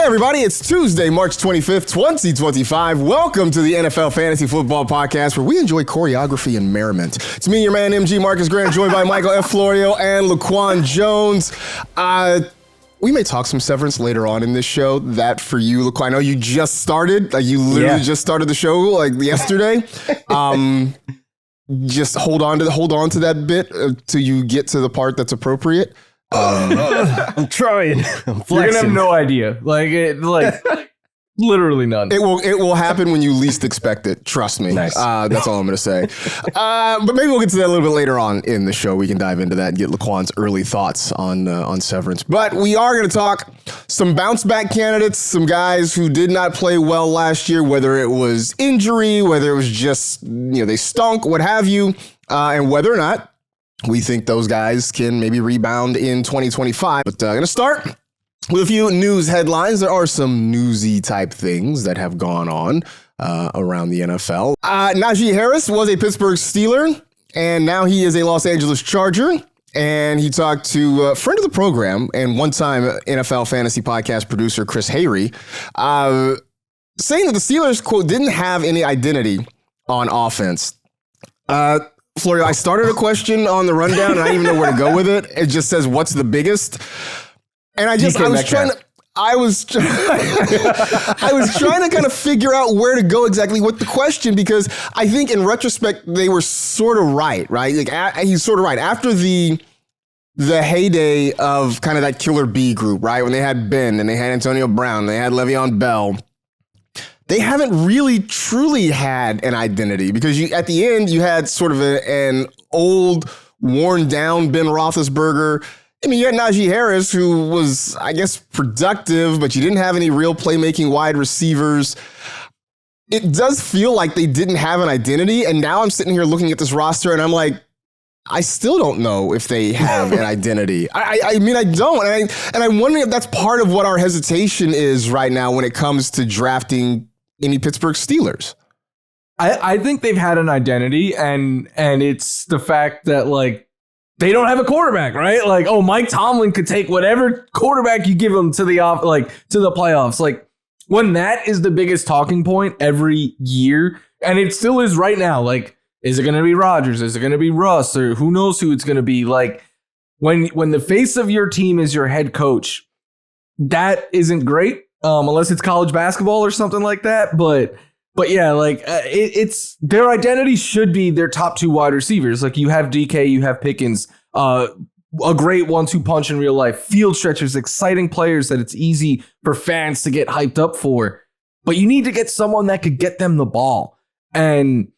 everybody, it's Tuesday, March 25th, 2025. Welcome to the NFL Fantasy Football Podcast, where we enjoy choreography and merriment. It's me, your man, MG Marcus Grant, joined by Michael F. Florio and Laquan Jones. We may talk some Severance later on in this show. That for you, Laquan. I know you just started, you literally just started the show yesterday. Just hold on to that bit till you get to the part that's appropriate. I'm trying. I'm flexing. You're gonna have no idea. Literally none. It will happen when you least expect it. Trust me. Nice. That's all I'm gonna say. But maybe we'll get to that a little bit later on in the show. We can dive into that and get Laquan's early thoughts on Severance. But we are gonna talk some bounce back candidates, some guys who did not play well last year, whether it was injury, whether it was just they stunk, what have you, and whether or not we think those guys can maybe rebound in 2025. But I'm going to start with a few news headlines. There are some newsy type things that have gone on around the NFL. Najee Harris was a Pittsburgh Steeler, and now he is a Los Angeles Charger. And he talked to a friend of the program and one-time NFL fantasy podcast producer Chris Hayre, saying that the Steelers, quote, didn't have any identity on offense. Florio, I started a question on the rundown and I don't even know where to go with it. It just says, what's the biggest? And I was trying to kind of figure out where to go exactly with the question, because I think in retrospect, they were sort of right? He's sort of right. After the heyday of kind of that killer B group, right? When they had Ben and they had Antonio Brown, they had Le'Veon Bell. They haven't really truly had an identity, because at the end you had sort of an old, worn down Ben Roethlisberger. I mean, you had Najee Harris, who was, I guess, productive, but you didn't have any real playmaking wide receivers. It does feel like they didn't have an identity. And now I'm sitting here looking at this roster and I'm like, I still don't know if they have an identity. I mean, I don't. And I'm wondering if that's part of what our hesitation is right now when it comes to drafting any Pittsburgh Steelers. I think they've had an identity, and it's the fact that they don't have a quarterback, right? Mike Tomlin could take whatever quarterback you give him to the playoffs. When that is the biggest talking point every year, and it still is right now. Is it going to be Rodgers? Is it going to be Russ? Or who knows who it's going to be? When the face of your team is your head coach, that isn't great. Unless it's college basketball or something like that. But yeah, it's their identity should be their top two wide receivers. You have DK, you have Pickens, a great 1-2 punch in real life, field stretchers, exciting players that it's easy for fans to get hyped up for. But you need to get someone that could get them the ball. And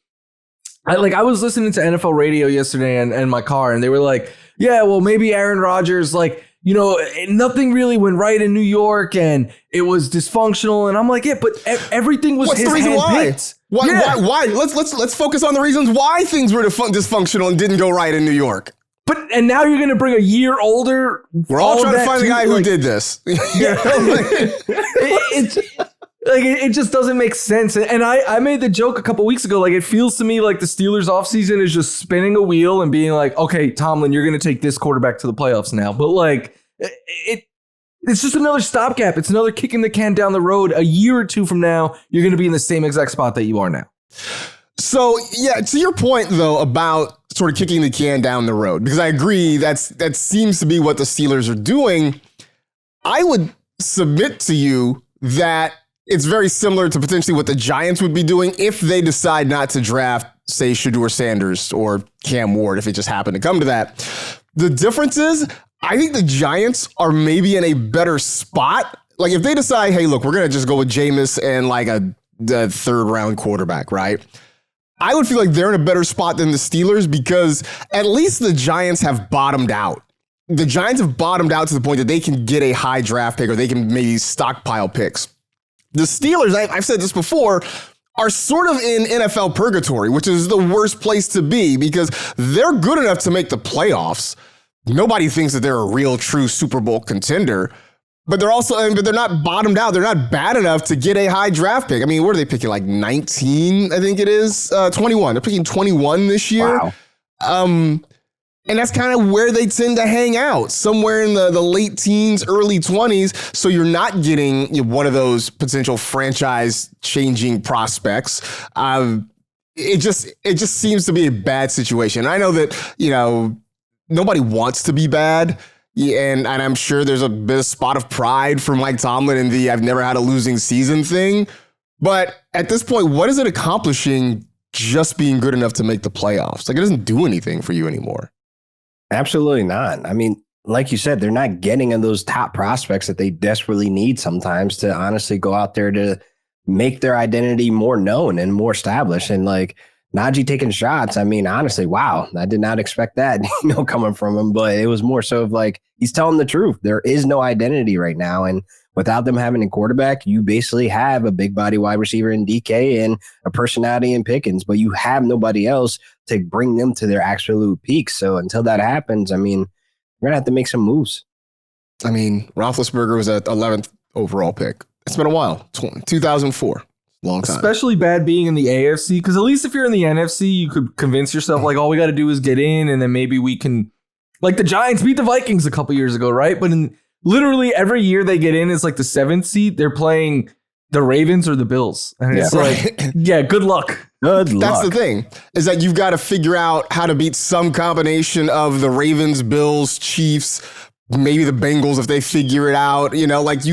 I was listening to NFL radio yesterday in my car, and they were like, yeah, well, maybe Aaron Rodgers, nothing really went right in New York and it was dysfunctional. And I'm like, yeah, but everything was What's his the reason handpicked. Why? Let's focus on the reasons why things were dysfunctional and didn't go right in New York. And now you're going to bring a year older. We're all trying to find the guy who did this. It just doesn't make sense. And I made the joke a couple weeks ago. It feels to me like the Steelers offseason is just spinning a wheel and being like, okay, Tomlin, you're going to take this quarterback to the playoffs now. But it's just another stopgap. It's another kicking the can down the road. A year or two from now, you're going to be in the same exact spot that you are now. So, yeah, to your point, though, about sort of kicking the can down the road, because I agree that seems to be what the Steelers are doing. I would submit to you that it's very similar to potentially what the Giants would be doing if they decide not to draft, say, Shedeur Sanders or Cam Ward, if it just happened to come to that. The difference is, I think the Giants are maybe in a better spot. If they decide, hey, look, we're going to just go with Jameis and the third-round quarterback, right? I would feel like they're in a better spot than the Steelers, because at least the Giants have bottomed out. The Giants have bottomed out to the point that they can get a high draft pick, or they can maybe stockpile picks. The Steelers, I've said this before, are sort of in NFL purgatory, which is the worst place to be, because they're good enough to make the playoffs. Nobody thinks that they're a real, true Super Bowl contender, but they're not bottomed out. They're not bad enough to get a high draft pick. I mean, what are they picking? 19, I think it is, 21. They're picking 21 this year. Wow. And that's kind of where they tend to hang out, somewhere in the late teens, early 20s. So you're not getting one of those potential franchise-changing prospects. It just seems to be a bad situation. I know that, nobody wants to be bad. And I'm sure there's a bit of spot of pride for Mike Tomlin in the I've never had a losing season thing. But at this point, what is it accomplishing just being good enough to make the playoffs? Like, it doesn't do anything for you anymore. Absolutely not. I mean, like you said, they're not getting in those top prospects that they desperately need sometimes to honestly go out there to make their identity more known and more established. And like Najee taking shots, I mean, honestly, wow, I did not expect that, coming from him. But it was more so of like, he's telling the truth. There is no identity right now. And without them having a quarterback, you basically have a big body wide receiver in DK and a personality in Pickens, but you have nobody else to bring them to their absolute peak. So until that happens, I mean, we're going to have to make some moves. I mean, Roethlisberger was at 11th overall pick. It's been a while. 2004. Long time. Especially bad being in the AFC, because at least if you're in the NFC, you could convince yourself, like, all we got to do is get in, and then maybe we can... Like, the Giants beat the Vikings a couple years ago, right? But in literally every year they get in, it's like the 7th seed. They're playing the Ravens or the Bills. And it's good luck. Good luck. That's the thing, is that you've got to figure out how to beat some combination of the Ravens, Bills, Chiefs, maybe the Bengals if they figure it out. You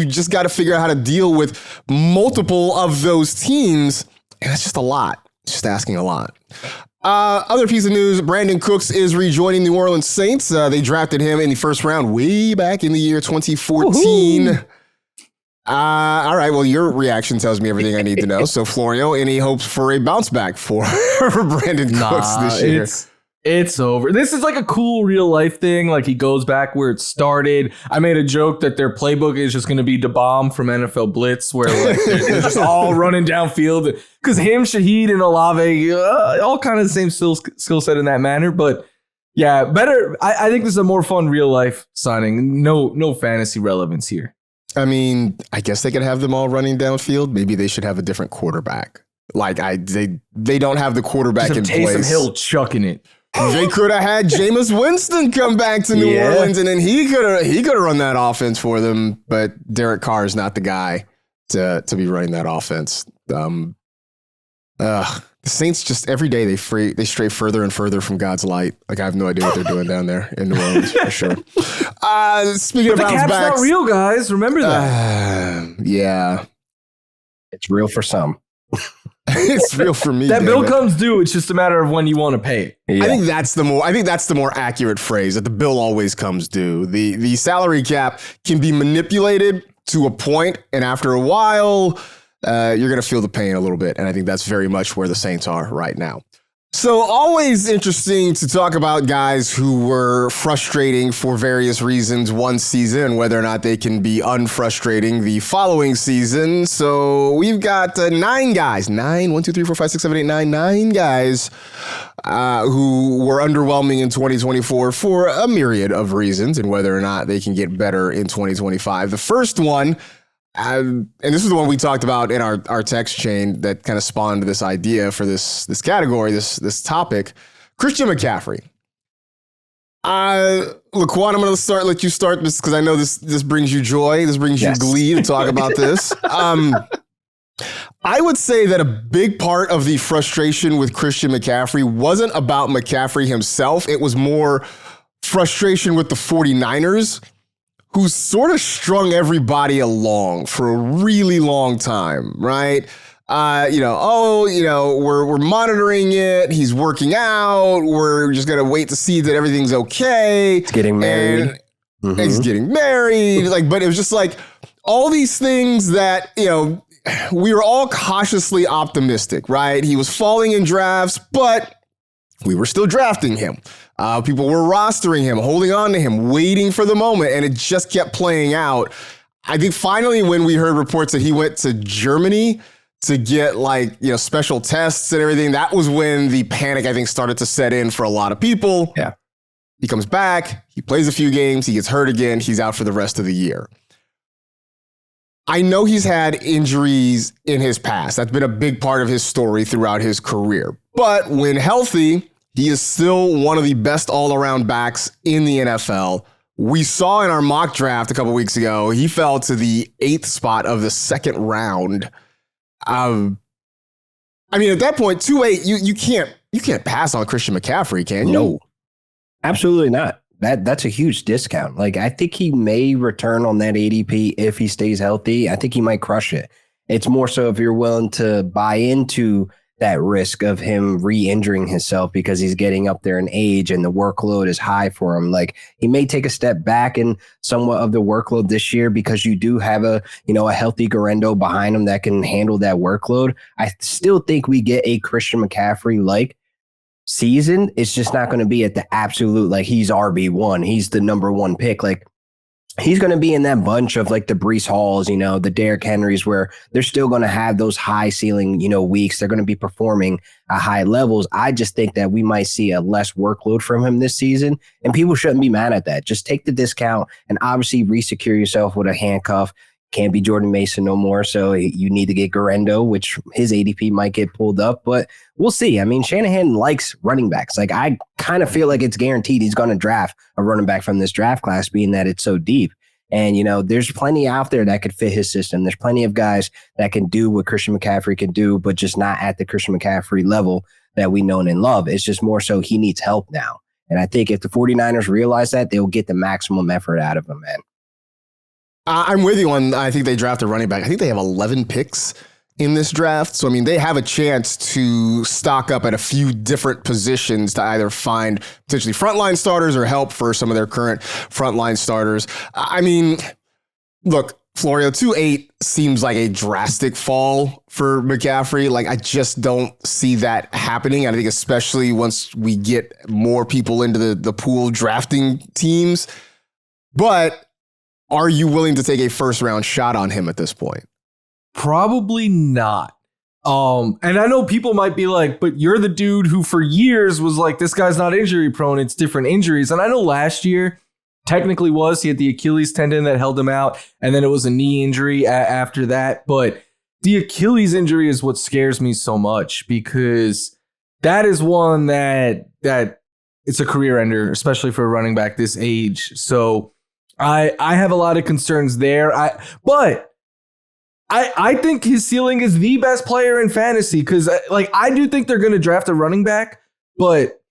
just got to figure out how to deal with multiple of those teams. And it's just a lot. It's just asking a lot. Other piece of news, Brandin Cooks is rejoining New Orleans Saints. They drafted him in the first round way back in the year 2014. All right, well, your reaction tells me everything I need to know. So, Florio, any hopes for a bounce back for Brandin Cooks this year? It's over. This is like a cool real life thing. Like, he goes back where it started. I made a joke that their playbook is just going to be the bomb from NFL Blitz, where like they're just all running downfield. Because him, Shaheed, and Olave, all kind of the same skill set in that manner. But yeah, better. I think this is a more fun real life signing. No fantasy relevance here. I mean, I guess they could have them all running downfield. Maybe they should have a different quarterback. Like they don't have the quarterback in place. Taysom Hill chucking it. They could have had Jameis Winston come back to New Orleans, and then he could have run that offense for them. But Derek Carr is not the guy to be running that offense. The Saints just every day they stray further and further from God's light. Like, I have no idea what they're doing down there in New Orleans for sure. Speaking of bounce cap's backs, not real, guys. Remember that. Yeah, it's real for some. It's real for me. That bill comes due. It's just a matter of when you want to pay it. Yeah. I think that's the more accurate phrase, that the bill always comes due. The salary cap can be manipulated to a point, and after a while, you're going to feel the pain a little bit. And I think that's very much where the Saints are right now. So always interesting to talk about guys who were frustrating for various reasons one season and whether or not they can be unfrustrating the following season. So we've got 9 guys, 9 who were underwhelming in 2024 for a myriad of reasons and whether or not they can get better in 2025. The first one, and this is the one we talked about in our text chain that kind of spawned this idea for this category, this topic, Christian McCaffrey. Laquan, I'm going to let you start this because I know this brings you joy. This brings you glee to talk about this. I would say that a big part of the frustration with Christian McCaffrey wasn't about McCaffrey himself. It was more frustration with the 49ers, who sort of strung everybody along for a really long time, right? We're monitoring it. He's working out. We're just going to wait to see that everything's okay. He's getting married. He's getting married. But it was just like all these things that, we were all cautiously optimistic, right? He was falling in drafts, but we were still drafting him. People were rostering him, holding on to him, waiting for the moment, and it just kept playing out. I think finally when we heard reports that he went to Germany to get special tests and everything, that was when the panic, I think, started to set in for a lot of people. Yeah. He comes back, he plays a few games, he gets hurt again, he's out for the rest of the year. I know he's had injuries in his past. That's been a big part of his story throughout his career. But when healthy, He is still one of the best all-around backs in the NFL. We saw in our mock draft a couple weeks ago, he fell to the 8th spot of the 2nd round. I mean, at that point, 2-8, you can't pass on Christian McCaffrey, can you? No, absolutely not. That's a huge discount. Like, I think he may return on that ADP if he stays healthy. I think he might crush it. It's more so if you're willing to buy into that risk of him re-injuring himself because he's getting up there in age and the workload is high for him. Like, he may take a step back in somewhat of the workload this year because you do have a healthy Garendo behind him that can handle that workload. I still think we get a Christian McCaffrey-like season. It's just not going to be at the absolute, like, he's RB1. He's the number 1 pick. Like, he's going to be in that bunch of like the Breece Halls, the Derrick Henrys, where they're still going to have those high ceiling, weeks. They're going to be performing at high levels. I just think that we might see a less workload from him this season, and people shouldn't be mad at that. Just take the discount and obviously re-secure yourself with a handcuff. Can't be Jordan Mason no more, so you need to get Garendo, which his ADP might get pulled up, but we'll see. I mean, Shanahan likes running backs. Like, I kind of feel like it's guaranteed he's going to draft a running back from this draft class, being that it's so deep. And, there's plenty out there that could fit his system. There's plenty of guys that can do what Christian McCaffrey can do, but just not at the Christian McCaffrey level that we know and love. It's just more so he needs help now. And I think if the 49ers realize that, they'll get the maximum effort out of him, man. I'm with you on, I think they draft a running back. I think they have 11 picks in this draft. So, I mean, they have a chance to stock up at a few different positions to either find potentially frontline starters or help for some of their current frontline starters. I mean, look, Florio, 2-8 seems like a drastic fall for McCaffrey. Like, I just don't see that happening. I think especially once we get more people into the pool drafting teams. But are you willing to take a first-round shot on him at this point? Probably not. And I know people might be like, but you're the dude who for years was like, this guy's not injury prone, it's different injuries. And I know last year technically he had the Achilles tendon that held him out, and then it was a knee injury after that. But the Achilles injury is what scares me so much, because that is one that it's a career ender, especially for a running back this age. So I have a lot of concerns there. But I think his ceiling is the best player in fantasy, because I do think they're going to draft a running back, but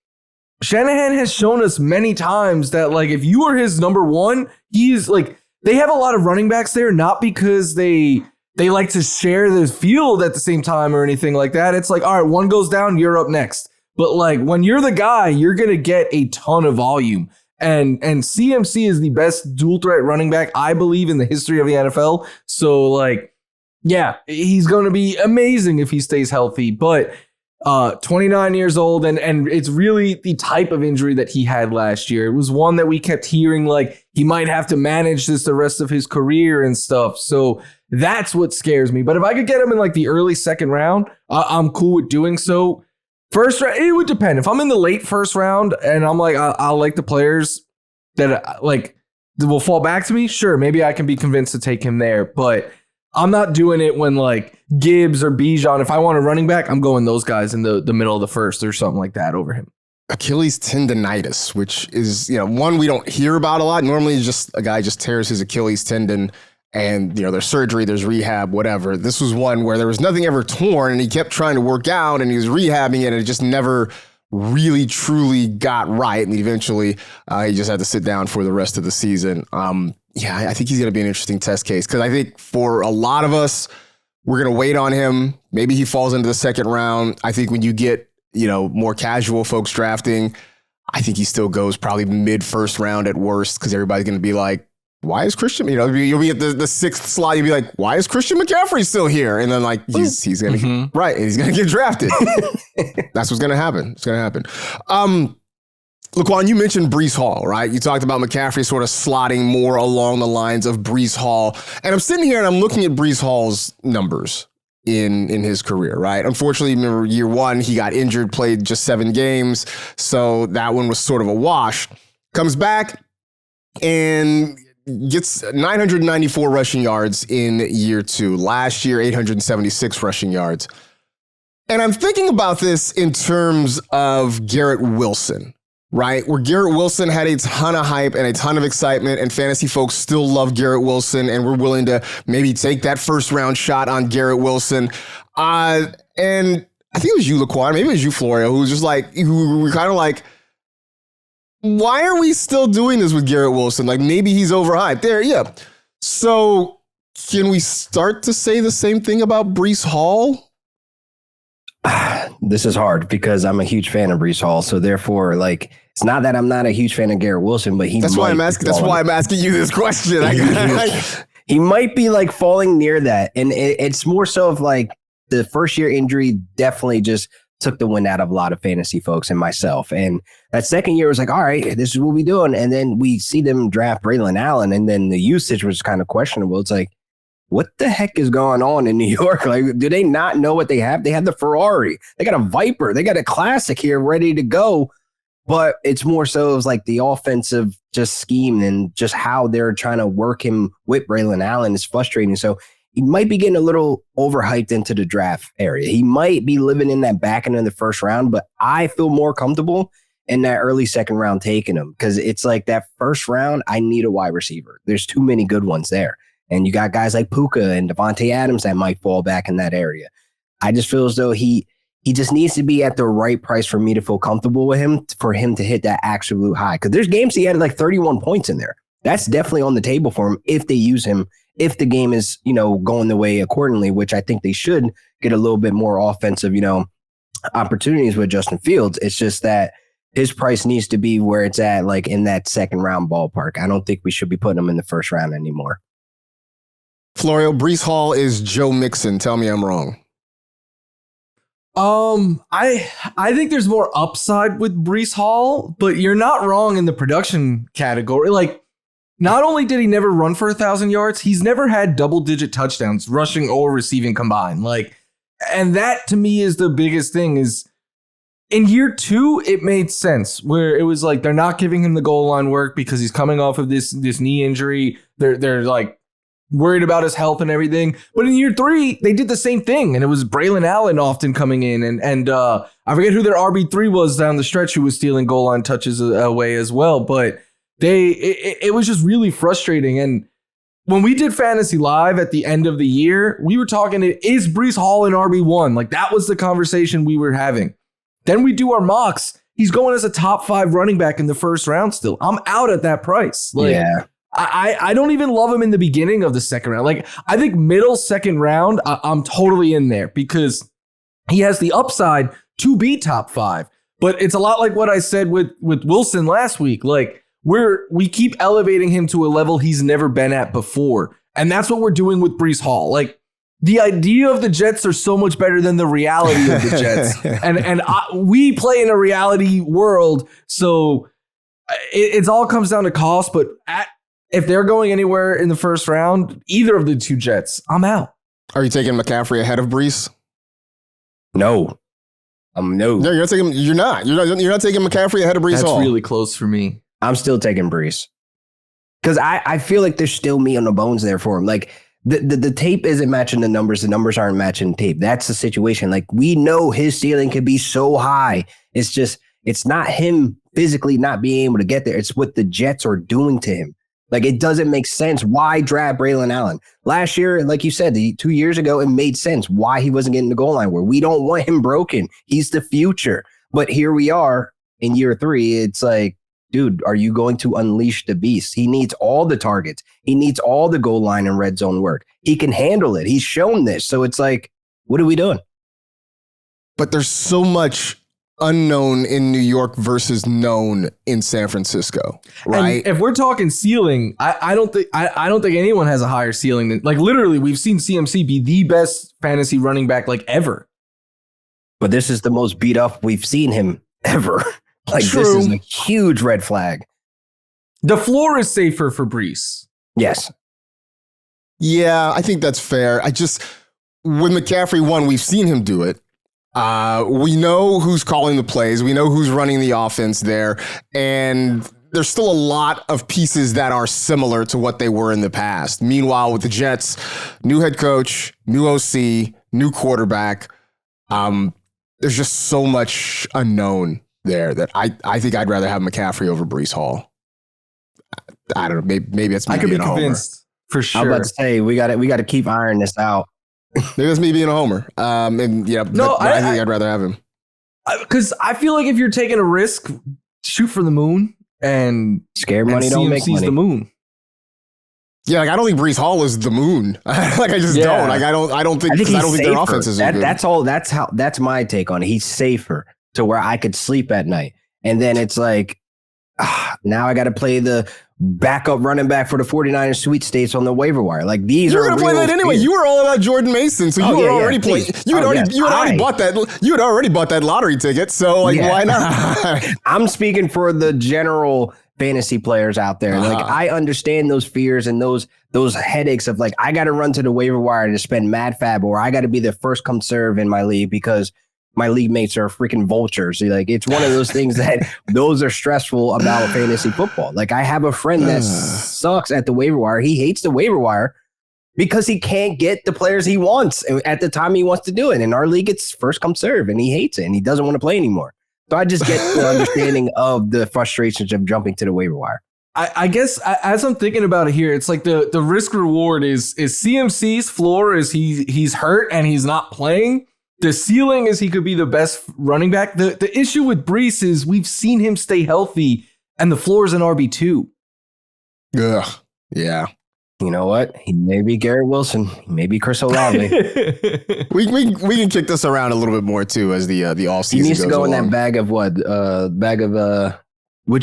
Shanahan has shown us many times that if you are his number 1, he's they have a lot of running backs there, not because they like to share the field at the same time or anything like that. It's all right, one goes down, you're up next. But when you're the guy, you're going to get a ton of volume. And CMC is the best dual threat running back, I believe, in the history of the NFL. So, yeah, he's going to be amazing if he stays healthy. But 29 years old, and it's really the type of injury that he had last year. It was one that we kept hearing, he might have to manage this the rest of his career and stuff. So that's what scares me. But if I could get him in the early 2nd round, I'm cool with doing so. First round, it would depend. If I'm in the late 1st round and I'm I'll like the players that will fall back to me, sure, maybe I can be convinced to take him there. But I'm not doing it when Gibbs or Bijan. If I want a running back, I'm going those guys in the middle of the 1st or something like that over him. Achilles tendonitis, which is one we don't hear about a lot. Normally, just a guy just tears his Achilles tendon. And, there's surgery, there's rehab, whatever. This was one where there was nothing ever torn, and he kept trying to work out, and he was rehabbing it, and it just never really, truly got right. And eventually, he just had to sit down for the rest of the season. I think he's going to be an interesting test case, because I think for a lot of us, we're going to wait on him. Maybe he falls into the 2nd round. I think when you get, more casual folks drafting, I think he still goes probably mid-1st round at worst, because everybody's going to be like, why is Christian, you'll be at the 6th slot. You'll be like, why is Christian McCaffrey still here? And then he's going to, right. And he's going to get drafted. That's what's going to happen. It's going to happen. Laquan, you mentioned Breece Hall, right? You talked about McCaffrey sort of slotting more along the lines of Breece Hall. And I'm sitting here and I'm looking at Breece Hall's numbers in his career, right? Unfortunately, remember year 1, he got injured, played just 7 games. So that one was sort of a wash. Comes back and gets 994 rushing yards in year 2. Last year, 876 rushing yards. And I'm thinking about this in terms of Garrett Wilson, right? Where Garrett Wilson had a ton of hype and a ton of excitement, and fantasy folks still love Garrett Wilson, and we're willing to maybe take that first round shot on Garrett Wilson. And I think it was you, Laquan, maybe it was you, Florio, who was just like, who were kind of like, why are we still doing this with Garrett Wilson? Like, maybe he's overhyped. There, yeah. So can we start to say the same thing about Breece Hall? This is hard because I'm a huge fan of Breece Hall. So therefore, like, it's not that I'm not a huge fan of Garrett Wilson, but that's why I'm asking you this question. He might be like falling near that. And it's more so of like the first year injury definitely just took the wind out of a lot of fantasy folks and myself. And that second year was like, all right, this is what we're doing. And then we see them draft Braylon Allen, and then the usage was kind of questionable. It's like, what the heck is going on in New York? Like, do they not know what they have? They have the Ferrari. They got a Viper. They got a classic here ready to go. But it's more so of like the offensive just scheme and just how they're trying to work him with Braylon Allen is frustrating. So he might be getting a little overhyped into the draft area. He might be living in that back end of the first round, but I feel more comfortable in that early second round taking him because it's like that first round, I need a wide receiver. There's too many good ones there. And you got guys like Puka and Devontae Adams that might fall back in that area. I just feel as though he just needs to be at the right price for me to feel comfortable with him, for him to hit that absolute high. Because there's games he had like 31 points in there. That's definitely on the table for him if they use him, if the game is, going the way accordingly, which I think they should get a little bit more offensive, opportunities with Justin Fields. It's just that his price needs to be where it's at, like in that second round ballpark. I don't think we should be putting him in the first round anymore. Florio, Breece Hall is Joe Mixon. Tell me I'm wrong. I think there's more upside with Breece Hall, but you're not wrong in the production category. Like, not only did he never run for 1,000 yards, he's never had double-digit touchdowns, rushing or receiving combined. Like, and that to me is the biggest thing. Is in year 2, it made sense where it was like they're not giving him the goal line work because he's coming off of this knee injury. They're like worried about his health and everything. But in year 3, they did the same thing. And it was Braylon Allen often coming in. And I forget who their RB3 was down the stretch who was stealing goal line touches away as well. But it was just really frustrating. And when we did Fantasy Live at the end of the year, we were talking, is Breece Hall an RB1? Like, that was the conversation we were having. Then we do our mocks. He's going as a top 5 running back in the first round still. I'm out at that price. Like, yeah. I don't even love him in the beginning of the second round. Like, I think middle second round, I'm totally in there because he has the upside to be top 5. But it's a lot like what I said with Wilson last week. Like, we keep elevating him to a level he's never been at before. And that's what we're doing with Breece Hall. Like, the idea of the Jets are so much better than the reality of the Jets. and we play in a reality world. So it all comes down to cost. But if they're going anywhere in the first round, either of the two Jets, I'm out. Are you taking McCaffrey ahead of Breece? No. No. No, you're not. You're not taking McCaffrey ahead of Breece Hall. That's really close for me. I'm still taking Breece. Because I feel like there's still meat on the bones there for him. Like, the tape isn't matching the numbers. The numbers aren't matching tape. That's the situation. Like, we know his ceiling can be so high. It's just, it's not him physically not being able to get there. It's what the Jets are doing to him. Like, it doesn't make sense. Why draft Braylon Allen? Last year, like you said, 2 years ago, it made sense why he wasn't getting the goal line where we don't want him broken. He's the future. But here we are in year 3. It's like, dude, are you going to unleash the beast? He needs all the targets. He needs all the goal line and red zone work. He can handle it. He's shown this. So it's like, what are we doing? But there's so much unknown in New York versus known in San Francisco, right? And if we're talking ceiling, I don't think anyone has a higher ceiling than, like, literally we've seen CMC be the best fantasy running back like ever. But this is the most beat up we've seen him ever. Like, True. This is a huge red flag. The floor is safer for Breece. Yes. Yeah, I think that's fair. With McCaffrey, one, we've seen him do it. We know who's calling the plays. We know who's running the offense there. And there's still a lot of pieces that are similar to what they were in the past. Meanwhile, with the Jets, new head coach, new OC, new quarterback. there's just so much unknown there that I think I'd rather have McCaffrey over Breece Hall. I don't know. Maybe it's me I could be being a homer. convinced for sure. I'm about to say we got to keep ironing this out. Maybe that's me being a homer. And yeah, No, I think I'd rather have him. Because I feel like if you're taking a risk, shoot for the moon and Scared money don't make CMC's money. the moon. Yeah, like I don't think Breece Hall is the moon. Like I just don't. Like I don't think he's their safer. offense is good. That's my take on it. He's safer to where I could sleep at night. And then it's like, now I got to play the backup running back for the 49ers sweet states on the waiver wire. Like these you are were going to play that anyway. fears. You were all about Jordan Mason, so you were already playing. You had already bought that. You had already bought that lottery ticket. So like, why not? I'm speaking for the general fantasy players out there. Like I understand those fears and those headaches of like, I got to run to the waiver wire to spend mad fab, or I got to be the first come serve in my league because my league mates are freaking vultures. Like it's one of those things that those are stressful about fantasy football. Like I have a friend that sucks at the waiver wire. He hates the waiver wire because he can't get the players he wants at the time he wants to do it. In our league, it's first come serve and he hates it and he doesn't want to play anymore. So I just get the understanding of the frustrations of jumping to the waiver wire. I guess as I'm thinking about it here, it's like the risk reward is CMC's floor is he's hurt and he's not playing. The ceiling is he could be the best running back. The issue with Breece is we've seen him stay healthy and the floor is an RB2. Ugh. Yeah. You know what? He may be Garrett Wilson. He may be Chris Olave. we can kick this around a little bit more too as the all season. He needs to go along. in that bag of what'd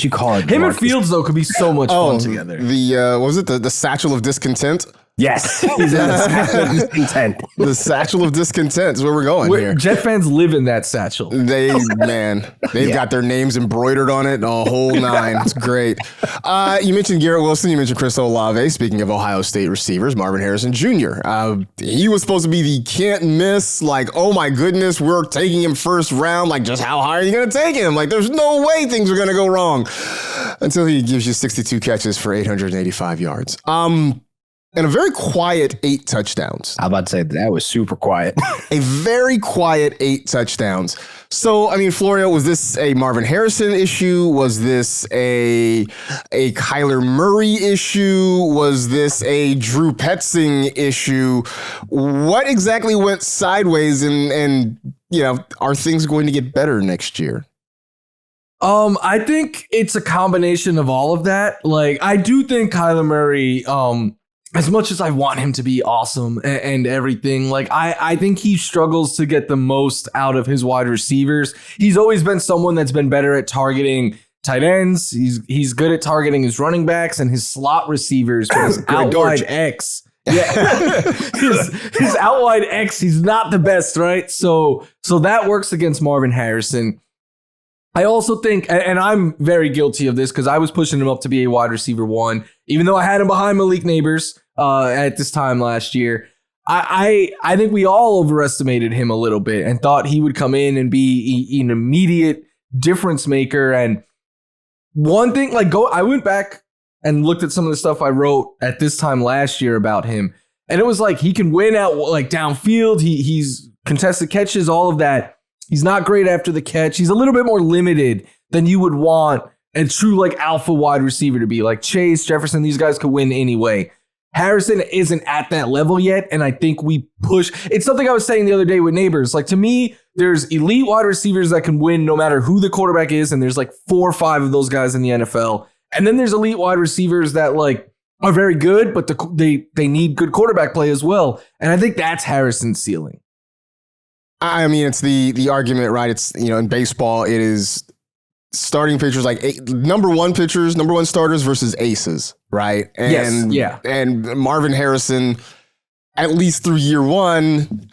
you call it? Him Marcus? and Fields though could be so much fun together. The what was it? The satchel of discontent. Yes, he's in the satchel of discontent. The satchel of discontent is where we're going here. Jet fans live in that satchel. They've got their names embroidered on it, a whole nine. It's great. You mentioned Garrett Wilson. You mentioned Chris Olave. Speaking of Ohio State receivers, Marvin Harrison Jr. He was supposed to be the can't miss. Like, oh my goodness, we're taking him first round. Like, just how high are you going to take him? Like, there's no way things are going to go wrong until he gives you 62 catches for 885 yards. And a very quiet 8 touchdowns. I'm about to say that was super quiet. A very quiet 8 touchdowns. So, I mean, Florio, was this a Marvin Harrison issue? Was this a Kyler Murray issue? Was this a Drew Petzing issue? What exactly went sideways and are things going to get better next year? I think it's a combination of all of that. Like, I do think Kyler Murray, as much as I want him to be awesome and everything, like I think he struggles to get the most out of his wide receivers. He's always been someone that's been better at targeting tight ends. He's good at targeting his running backs and his slot receivers. But his out wide X, his out wide X, he's not the best, right? So that works against Marvin Harrison. I also think, and I'm very guilty of this because I was pushing him up to be a wide receiver 1, even though I had him behind Malik Neighbors at this time last year. I think we all overestimated him a little bit and thought he would come in and be an immediate difference maker. And one thing, I went back and looked at some of the stuff I wrote at this time last year about him, and it was like he can win out downfield. He's contested catches, all of that. He's not great after the catch. He's a little bit more limited than you would want a true alpha wide receiver to be. Like Chase, Jefferson, these guys could win anyway. Harrison isn't at that level yet, and I think we push. It's something I was saying the other day with Neighbors. Like, to me, there's elite wide receivers that can win no matter who the quarterback is, and there's 4 or 5 of those guys in the NFL. And then there's elite wide receivers that are very good, but they need good quarterback play as well. And I think that's Harrison's ceiling. I mean, it's the argument, right? It's, in baseball, it is starting pitchers number one starters versus aces, right? And, and Marvin Harrison, at least through year 1,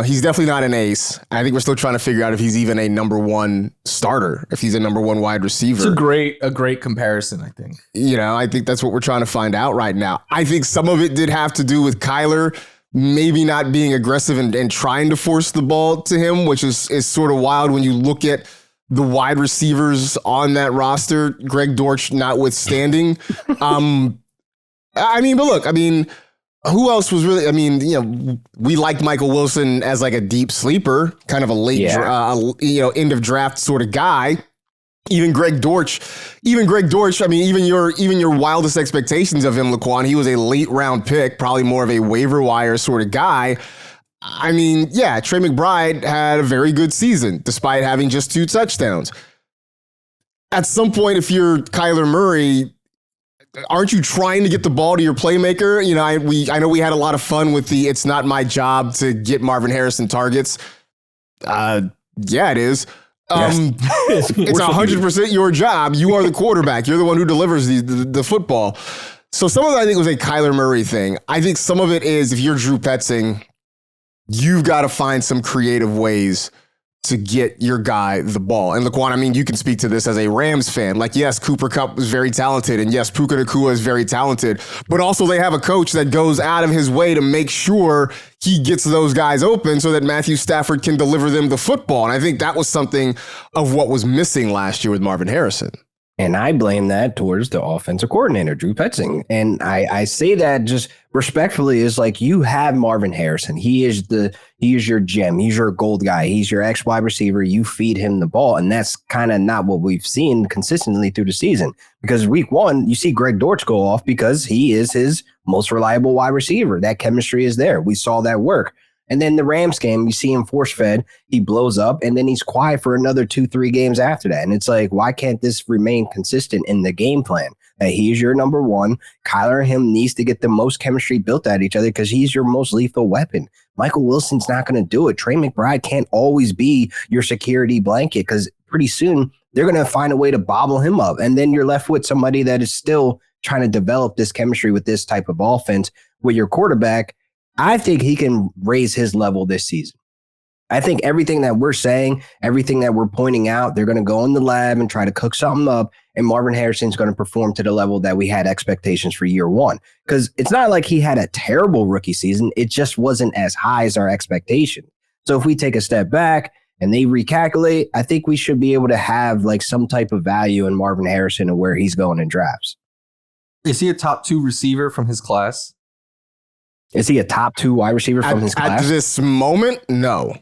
he's definitely not an ace. I think we're still trying to figure out if he's even a number 1 starter, if he's a number 1 wide receiver. It's a great comparison, I think. I think that's what we're trying to find out right now. I think some of it did have to do with Kyler maybe not being aggressive and trying to force the ball to him, which is sort of wild when you look at the wide receivers on that roster, Greg Dortch notwithstanding. Who else was really? I mean, we liked Michael Wilson as like a deep sleeper, kind of a late, end of draft sort of guy. Even Greg Dortch. I mean, even your wildest expectations of him, Laquan, he was a late round pick, probably more of a waiver wire sort of guy. I mean, yeah, Trey McBride had a very good season despite having just 2 touchdowns. At some point, if you're Kyler Murray, aren't you trying to get the ball to your playmaker? I know we had a lot of fun with the "it's not my job to get Marvin Harrison targets." Yeah, it is. It's 100% your job. You are the quarterback. You're the one who delivers the football. So some of it, I think, was a Kyler Murray thing. I think some of it is, if you're Drew Petzing, you've got to find some creative ways to get your guy the ball. And Laquan, I mean, you can speak to this as a Rams fan. Like, yes, Cooper Kupp is very talented, and yes, Puka Nacua is very talented, but also they have a coach that goes out of his way to make sure he gets those guys open so that Matthew Stafford can deliver them the football. And I think that was something of what was missing last year with Marvin Harrison. And I blame that towards the offensive coordinator, Drew Petzing. And I say that just respectfully, is like, you have Marvin Harrison. He is your gem. He's your gold guy. He's your ex wide receiver. You feed him the ball. And that's kind of not what we've seen consistently through the season, because week 1, you see Greg Dortch go off because he is his most reliable wide receiver. That chemistry is there. We saw that work. And then the Rams game, you see him force fed, he blows up, and then he's quiet for another 2-3 games after that. And it's like, why can't this remain consistent in the game plan? That he's your number one. Kyler and him needs to get the most chemistry built at each other because he's your most lethal weapon. Michael Wilson's not going to do it. Trey McBride can't always be your security blanket, because pretty soon they're going to find a way to bobble him up. And then you're left with somebody that is still trying to develop this chemistry with this type of offense with your quarterback. I think he can raise his level this season. I think everything that we're saying, everything that we're pointing out, they're going to go in the lab and try to cook something up, and Marvin Harrison's going to perform to the level that we had expectations for year 1. Because it's not like he had a terrible rookie season. It just wasn't as high as our expectation. So if we take a step back and they recalculate, I think we should be able to have like some type of value in Marvin Harrison and where he's going in drafts. Is he a top 2 receiver from his class? Is he a top 2 wide receiver from his class? At this moment, no.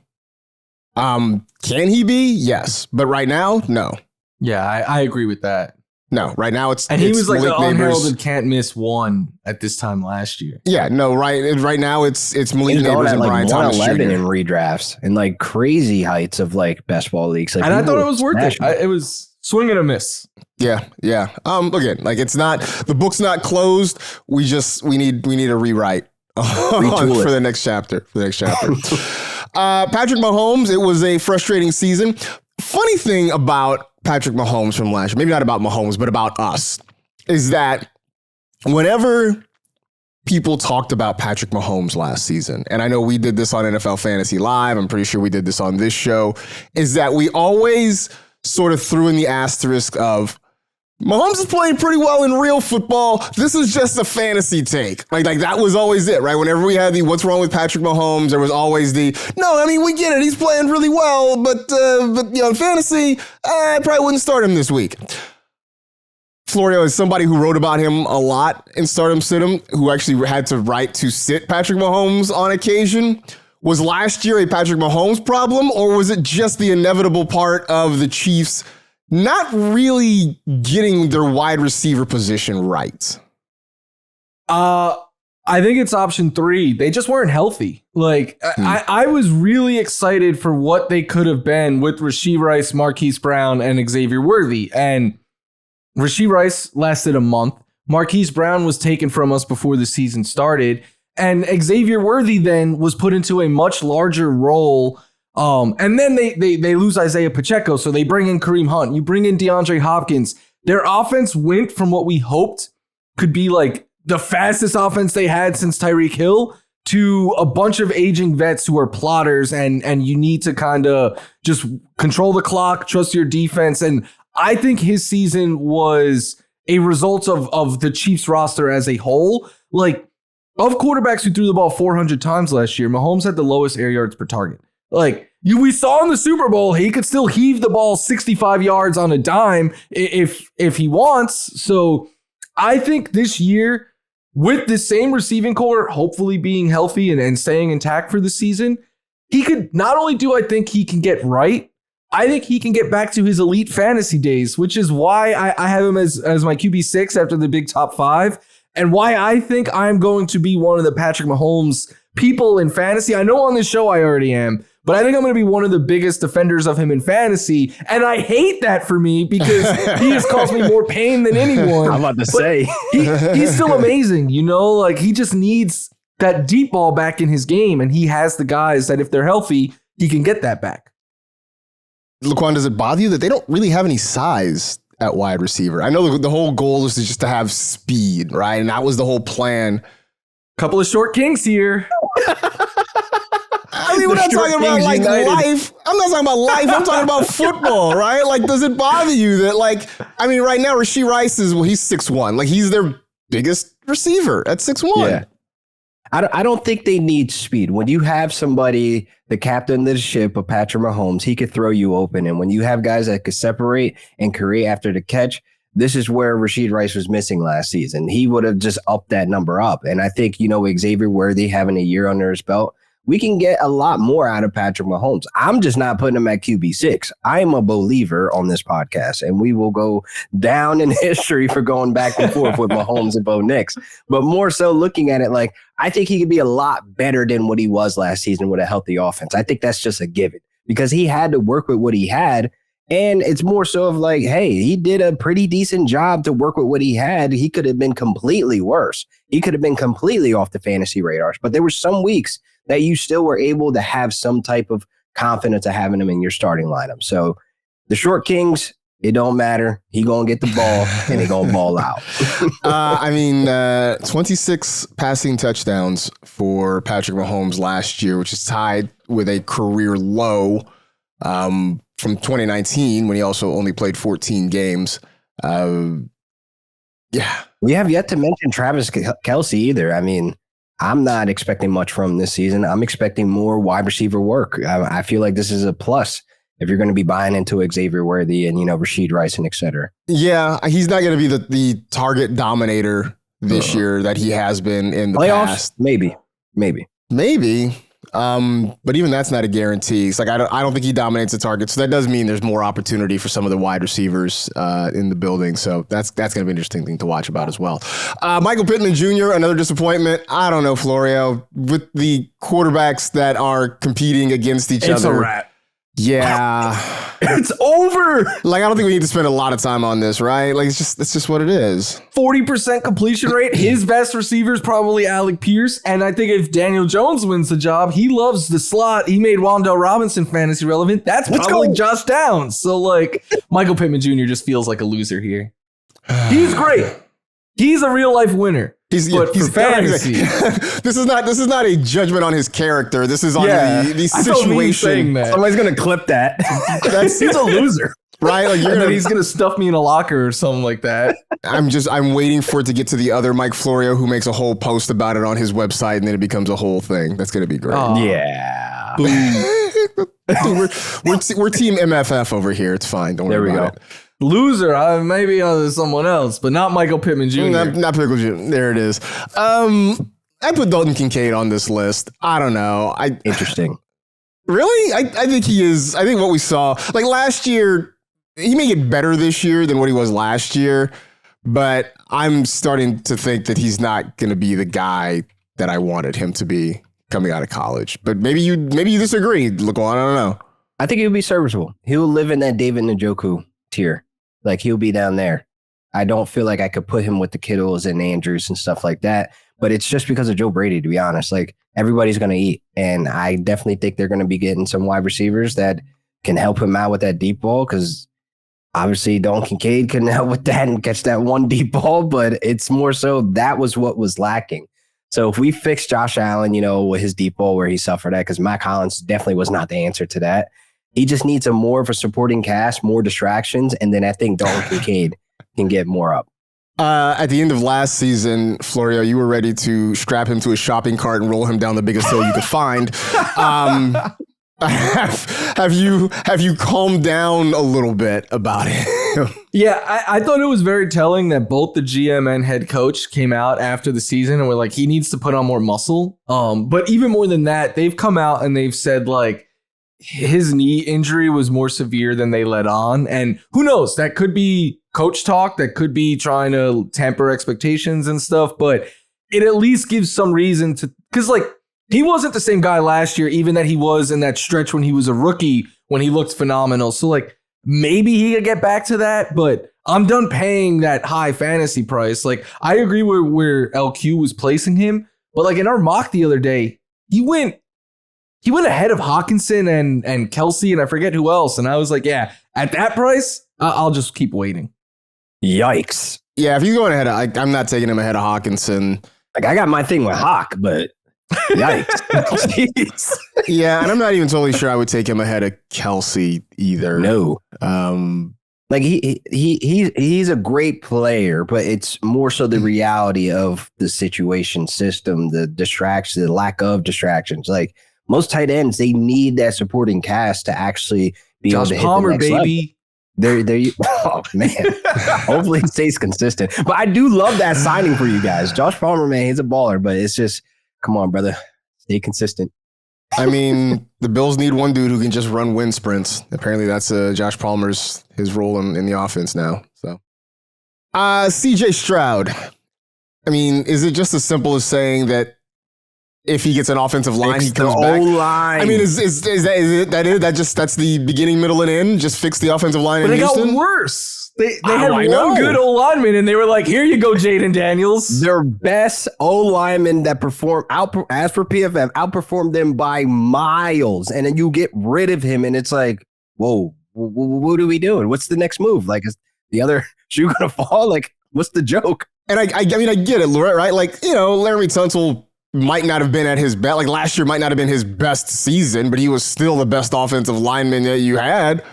Can he be? Yes. But right now, no. Yeah, I agree with that. No, right now it's... And he was like Malik the Neighbors. unheralded can't miss one at this time last year. Yeah, no, right now it's Malik He's Neighbors at and like Brian Thomas Jr. 111 in redrafts and like crazy heights of like best ball leagues. Like, And I thought it was worth it. It was swing and a miss. Yeah. Again, like, it's not, the book's not closed. We need a rewrite for the next chapter. Patrick Mahomes, it was a frustrating season. Funny thing about Patrick Mahomes from last year, maybe not about Mahomes, but about us, is that whenever people talked about Patrick Mahomes last season, and I know we did this on NFL Fantasy Live, I'm pretty sure we did this on this show, is that we always sort of threw in the asterisk of, Mahomes is playing pretty well in real football. This is just a fantasy take. Like that was always it, right? Whenever we had the "what's wrong with Patrick Mahomes," there was always the "no, I mean, we get it. He's playing really well, but in fantasy, I probably wouldn't start him this week." Florio is somebody who wrote about him a lot in Stardom Sit-'em, who actually had to write to sit Patrick Mahomes on occasion. Was last year a Patrick Mahomes problem, or was it just the inevitable part of the Chiefs not really getting their wide receiver position right? I think it's option 3. They just weren't healthy. Like, I was really excited for what they could have been with Rashee Rice, Marquise Brown, and Xavier Worthy. And Rashee Rice lasted a month. Marquise Brown was taken from us before the season started. And Xavier Worthy then was put into a much larger role. And then they lose Isaiah Pacheco, so they bring in Kareem Hunt. You bring in DeAndre Hopkins. Their offense went from what we hoped could be like the fastest offense they had since Tyreek Hill to a bunch of aging vets who are plotters, and you need to kind of just control the clock, trust your defense. And I think his season was a result of the Chiefs roster as a whole. Like, of quarterbacks who threw the ball 400 times last year, Mahomes had the lowest air yards per target. Like, we saw in the Super Bowl, he could still heave the ball 65 yards on a dime if he wants. So I think this year, with the same receiving core, hopefully being healthy and staying intact for the season, he could not only do I think he can get right, I think he can get back to his elite fantasy days, which is why I have him as my QB6 after the big top 5, and why I think I'm going to be one of the Patrick Mahomes people in fantasy. I know on this show I already am, but I think I'm going to be one of the biggest defenders of him in fantasy, and I hate that for me because he has caused me more pain than anyone. I'm about to say. He's still amazing, like he just needs that deep ball back in his game, and he has the guys that if they're healthy, he can get that back. Laquan, does it bother you that they don't really have any size at wide receiver? I know the whole goal is just to have speed, right? And that was the whole plan. Couple of short kings here. I mean, we're not talking about like life. I'm not talking about life. I'm talking about football, right? Like, does it bother you that right now Rashee Rice he's 6'1". Like, he's their biggest receiver at 6'1". Yeah. I don't think they need speed. When you have somebody, the captain of the ship of Patrick Mahomes, he could throw you open. And when you have guys that could separate and create after the catch, this is where Rashee Rice was missing last season. He would have just upped that number up. And I think, Xavier Worthy having a year under his belt, we can get a lot more out of Patrick Mahomes. I'm just not putting him at QB6. I am a believer on this podcast, and we will go down in history for going back and forth with Mahomes and Bo Nix. But more so looking at it like, I think he could be a lot better than what he was last season with a healthy offense. I think that's just a given because he had to work with what he had. And it's more so of like, hey, he did a pretty decent job to work with what he had. He could have been completely worse. He could have been completely off the fantasy radars. But there were some weeks that you still were able to have some type of confidence of having him in your starting lineup. So the short kings, it don't matter. He going to get the ball and he going to ball out. 26 passing touchdowns for Patrick Mahomes last year, which is tied with a career low from 2019 when he also only played 14 games. Yeah. We have yet to mention Travis Kelce either. I mean, I'm not expecting much from this season. I'm expecting more wide receiver work. I feel like this is a plus if you're going to be buying into Xavier Worthy and, Rashee Rice and et cetera. Yeah, he's not going to be the target dominator this year that he has been in the playoffs, past. Maybe. But even that's not a guarantee. It's like I don't think he dominates the target. So that does mean there's more opportunity for some of the wide receivers in the building. So that's going to be an interesting thing to watch about as well. Michael Pittman Jr., another disappointment. I don't know, Florio, with the quarterbacks that are competing against each other. It's a wrap. Yeah. It's over. Like, I don't think we need to spend a lot of time on this, right? Like, it's just what it is. 40% completion rate. His best receiver is probably Alec Pierce. And I think if Daniel Jones wins the job, he loves the slot. He made Wan'Dale Robinson fantasy relevant. That's probably Josh Downs. So, Michael Pittman Jr. just feels like a loser here. He's great. He's a real life winner. He's fantasy. This is not a judgment on his character. This is on the situation. Somebody's gonna clip that. He's a loser, right? Like he's gonna stuff me in a locker or something like that. I'm waiting for it to get to the other Mike Florio who makes a whole post about it on his website, and then it becomes a whole thing. That's gonna be great. Yeah. we're team MFF over here. It's fine. Don't worry about it. Loser, maybe someone else, but not Michael Pittman Jr. Not Pickle Jr. There it is. I put Dalton Kincaid on this list. I don't know. Interesting. Really? I think he is. I think what we saw, like last year, he may get better this year than what he was last year, but I'm starting to think that he's not going to be the guy that I wanted him to be coming out of college. But maybe you disagree. Look on, I don't know. I think he'll be serviceable. He'll live in that David Njoku tier. Like, he'll be down there. I don't feel like I could put him with the Kittles and Andrews and stuff like that. But it's just because of Joe Brady, to be honest. Like, everybody's going to eat. And I definitely think they're going to be getting some wide receivers that can help him out with that deep ball. Because obviously, Dalton Kincaid couldn't help with that and catch that one deep ball. But it's more so that was what was lacking. So if we fix Josh Allen, with his deep ball where he suffered at, because Matt Collins definitely was not the answer to that. He just needs more of a supporting cast, more distractions, and then I think Dalton Kincaid can get more up. At the end of last season, Florio, you were ready to strap him to a shopping cart and roll him down the biggest hill you could find. Have you calmed down a little bit about it? him. Yeah, I thought it was very telling that both the GM and head coach came out after the season and were like, he needs to put on more muscle. But even more than that, they've come out and they've said like his knee injury was more severe than they let on. And who knows, that could be coach talk, that could be trying to temper expectations and stuff, but it at least gives some reason to, because like he wasn't the same guy last year, even that he was in that stretch when he was a rookie, when he looked phenomenal. So like maybe he could get back to that, but I'm done paying that high fantasy price. Like I agree where LQ was placing him, but like in our mock the other day, he went ahead of Hawkinson and Kelsey and I forget who else. And I was like, yeah, at that price, I'll just keep waiting. Yikes. Yeah, if he's going ahead, I'm not taking him ahead of Hawkinson. Like I got my thing with Hawk, but yikes. Jeez. Yeah, and I'm not even totally sure I would take him ahead of Kelsey either. No. Like he's a great player, but it's more so the reality of the situation system, the distraction, the lack of distractions. Like most tight ends, they need that supporting cast to actually be Josh able to Palmer, hit the next baby. level. There you. Oh man, hopefully it stays consistent. But I do love that signing for you guys. Josh Palmer, man, he's a baller. But it's just, come on, brother, stay consistent. I mean, the Bills need one dude who can just run wind sprints. Apparently, that's Josh Palmer's his role in the offense now. So, CJ Stroud. I mean, is it just as simple as saying that if he gets an offensive line, he comes back? O-line. I mean, is that's the beginning, middle, and end? Just fix the offensive line But in it Houston? got worse. They had I one know. good O lineman, and they were like, "Here you go, Jaden Daniels." Their best O lineman that performed as for PFF outperformed them by miles, and then you get rid of him, and it's like, whoa, what are we doing? What's the next move? Like, is the other shoe gonna fall? Like, what's the joke? And I mean, I get it, right? Like, you know, Laramie Tunsil might not have been at his best. Like last year might not have been his best season, but he was still the best offensive lineman that you had.